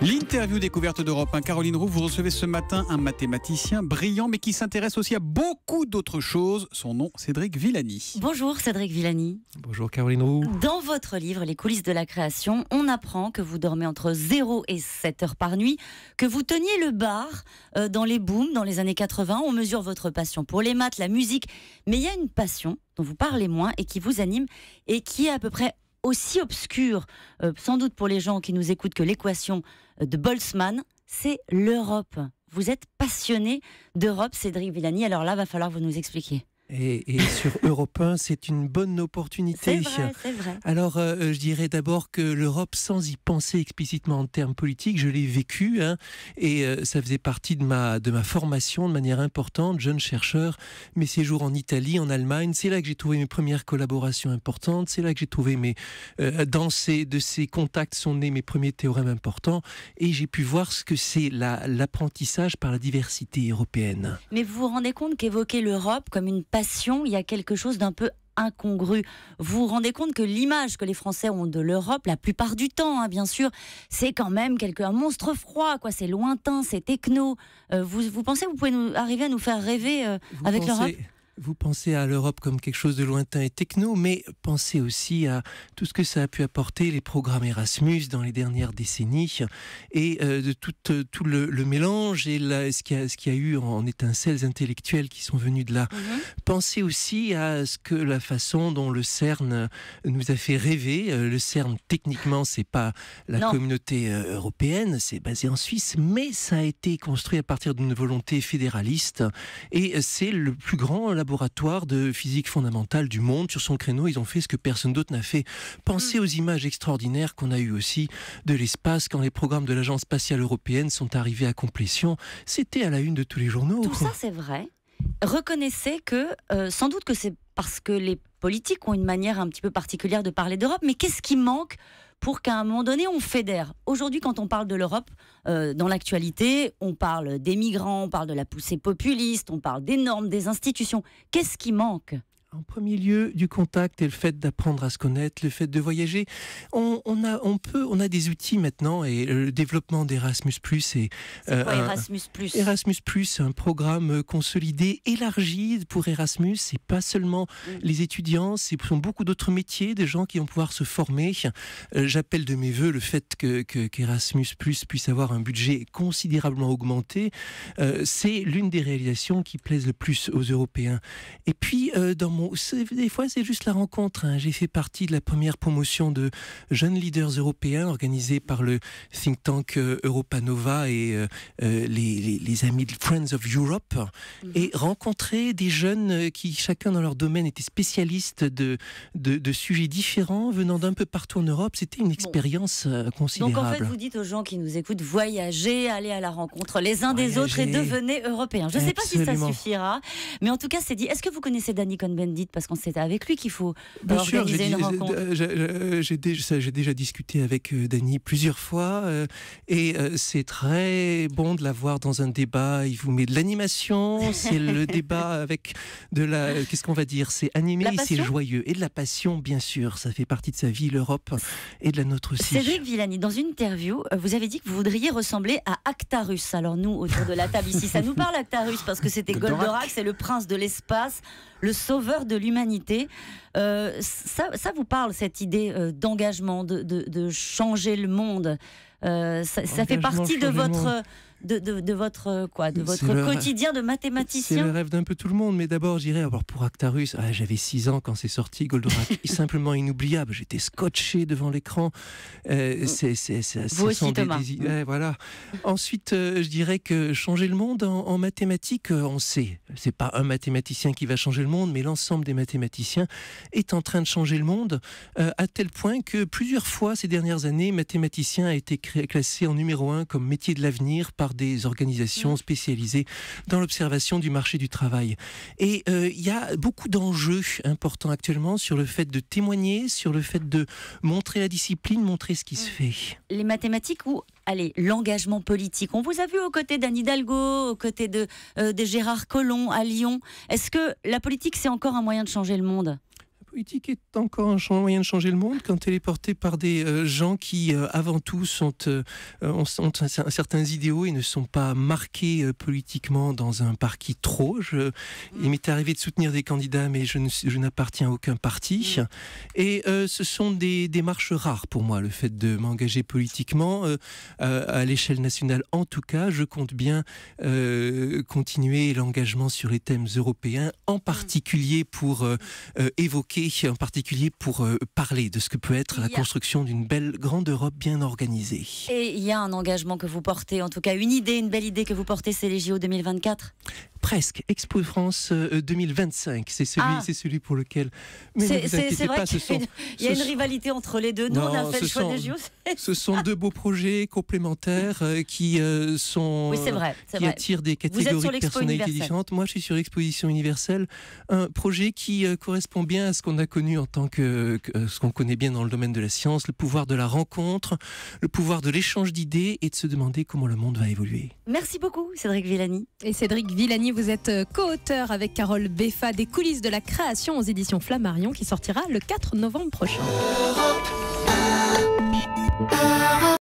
L'interview découverte d'Europe 1. Caroline Roux, vous recevez ce matin un mathématicien brillant, mais qui s'intéresse aussi à beaucoup d'autres choses. Son nom, Cédric Villani. Bonjour Cédric Villani. Bonjour Caroline Roux. Dans votre livre, Les coulisses de la création, on apprend que vous dormez entre 0 et 7 heures par nuit, que vous teniez le bar dans les booms dans les années 80. On mesure votre passion pour les maths, la musique. Mais il y a une passion dont vous parlez moins et qui vous anime et qui est à peu près aussi obscure, sans doute pour les gens qui nous écoutent, que l'équation de Boltzmann, c'est l'Europe. Vous êtes passionné d'Europe, Cédric Villani. Alors là, va falloir que vous nous expliquiez. Et sur Europe 1, c'est une bonne opportunité. C'est vrai. Alors, je dirais d'abord que l'Europe, sans y penser explicitement en termes politiques, je l'ai vécu, et ça faisait partie de ma formation de manière importante, jeune chercheur, mes séjours en Italie, en Allemagne. C'est là que j'ai trouvé mes premières collaborations importantes. C'est là que j'ai trouvé de ces contacts sont nés mes premiers théorèmes importants, et j'ai pu voir ce que c'est l'apprentissage par la diversité européenne. Mais vous vous rendez compte qu'évoquer l'Europe comme une passion, il y a quelque chose d'un peu incongru. Vous vous rendez compte que l'image que les Français ont de l'Europe, la plupart du temps, bien sûr, c'est quand même un monstre froid, quoi. C'est lointain, c'est techno. Vous pensez que vous pouvez arriver à nous faire rêver avec l'Europe ? Vous pensez à l'Europe comme quelque chose de lointain et techno, mais pensez aussi à tout ce que ça a pu apporter, les programmes Erasmus dans les dernières décennies, et de tout le mélange et ce qu'il y a eu en étincelles intellectuelles qui sont venues de là. Pensez aussi à la façon dont le CERN nous a fait rêver. Le CERN, techniquement, c'est pas la communauté européenne, c'est basé en Suisse, mais ça a été construit à partir d'une volonté fédéraliste, et c'est le plus grand laboratoire de physique fondamentale du monde. Sur son créneau, ils ont fait ce que personne d'autre n'a fait. Pensez aux images extraordinaires qu'on a eues aussi de l'espace quand les programmes de l'Agence spatiale européenne sont arrivés à complétion. C'était à la une de tous les journaux. Tout ça, c'est vrai. Reconnaissez que, sans doute que c'est parce que les politiques ont une manière un petit peu particulière de parler d'Europe, mais qu'est-ce qui manque pour qu'à un moment donné, on fédère? Aujourd'hui, quand on parle de l'Europe, dans l'actualité, on parle des migrants, on parle de la poussée populiste, on parle des normes, des institutions. Qu'est-ce qui manque ? En premier lieu, du contact et le fait d'apprendre à se connaître, le fait de voyager. On a des outils maintenant, et le développement d'Erasmus+. C'est quoi Erasmus+? Erasmus+, un programme consolidé, élargi pour Erasmus. C'est pas seulement les étudiants, ce sont beaucoup d'autres métiers, des gens qui vont pouvoir se former. J'appelle de mes voeux le fait qu'Erasmus+ puisse avoir un budget considérablement augmenté. C'est l'une des réalisations qui plaisent le plus aux Européens. Et puis, des fois, c'est juste la rencontre. J'ai fait partie de la première promotion de jeunes leaders européens organisée par le think tank Europa Nova et les amis de Friends of Europe, et rencontrer des jeunes qui, chacun dans leur domaine, étaient spécialistes de sujets différents, venant d'un peu partout en Europe. C'était une expérience considérable. Donc en fait, vous dites aux gens qui nous écoutent, voyagez, allez à la rencontre les uns des autres et devenez européens. Je ne sais pas si ça suffira, mais en tout cas, c'est dit. Est-ce que vous connaissez Danny Cohn-Bendit? Parce qu'on c'était avec lui qu'il faut organiser une rencontre. J'ai déjà discuté avec Danny plusieurs fois, et c'est très bon de l'avoir dans un débat. Il vous met de l'animation, c'est le débat avec qu'est-ce qu'on va dire, c'est animé, c'est joyeux, et de la passion, bien sûr. Ça fait partie de sa vie, l'Europe, et de la nôtre aussi. Cédric Villani, dans une interview, vous avez dit que vous voudriez ressembler à Actarus. Alors nous, autour de la table ici, ça nous parle Actarus parce que c'était Goldorak, c'est le prince de l'espace, le sauveur de l'humanité. Ça vous parle, cette idée d'engagement, de changer le monde. Ça fait partie de votre quotidien de mathématicien. C'est le rêve d'un peu tout le monde, mais d'abord, je dirais, pour Actarus, j'avais 6 ans quand c'est sorti, Goldorak, simplement inoubliable. J'étais scotché devant l'écran. Vous aussi, Thomas. Voilà. Ensuite, je dirais que changer le monde en mathématiques, on sait. C'est pas un mathématicien qui va changer le monde, mais l'ensemble des mathématiciens est en train de changer le monde, à tel point que plusieurs fois ces dernières années, mathématicien a été classé en numéro 1 comme métier de l'avenir par des organisations spécialisées dans l'observation du marché du travail. Et il y a beaucoup d'enjeux importants actuellement sur le fait de témoigner, sur le fait de montrer la discipline, montrer ce qui se fait. Les mathématiques ou l'engagement politique. On vous a vu aux côtés d'Anne Hidalgo, aux côtés de Gérard Collomb à Lyon. Est-ce que la politique, c'est encore un moyen de changer le monde ? politique est encore un moyen de changer le monde quand elle est portée par des gens qui, avant tout, ont certains idéaux et ne sont pas marqués politiquement dans un parti trop. Il m'est arrivé de soutenir des candidats, mais je n'appartiens à aucun parti. Et ce sont des démarches rares pour moi, le fait de m'engager politiquement. À l'échelle nationale, en tout cas, je compte bien continuer l'engagement sur les thèmes européens, en particulier pour évoquer, en particulier pour parler de ce que peut être la construction d'une belle grande Europe bien organisée. Et il y a un engagement que vous portez, en tout cas une belle idée que vous portez, c'est les JO 2024 ? Presque. Expo de France 2025, c'est celui pour lequel... Mais ne vous inquiétez pas, il y a une rivalité entre les deux. Nous, on a fait le choix des JO. Ce sont deux beaux projets complémentaires qui attirent des catégories de personnalités différentes. Moi, je suis sur l'Exposition universelle, un projet qui correspond bien à ce qu'on a connu en tant que ce qu'on connaît bien dans le domaine de la science, le pouvoir de la rencontre, le pouvoir de l'échange d'idées et de se demander comment le monde va évoluer. Merci beaucoup, Cédric Villani. Et Cédric Villani, vous êtes co-auteur avec Carole Beffa des coulisses de la création aux éditions Flammarion qui sortira le 4 novembre prochain.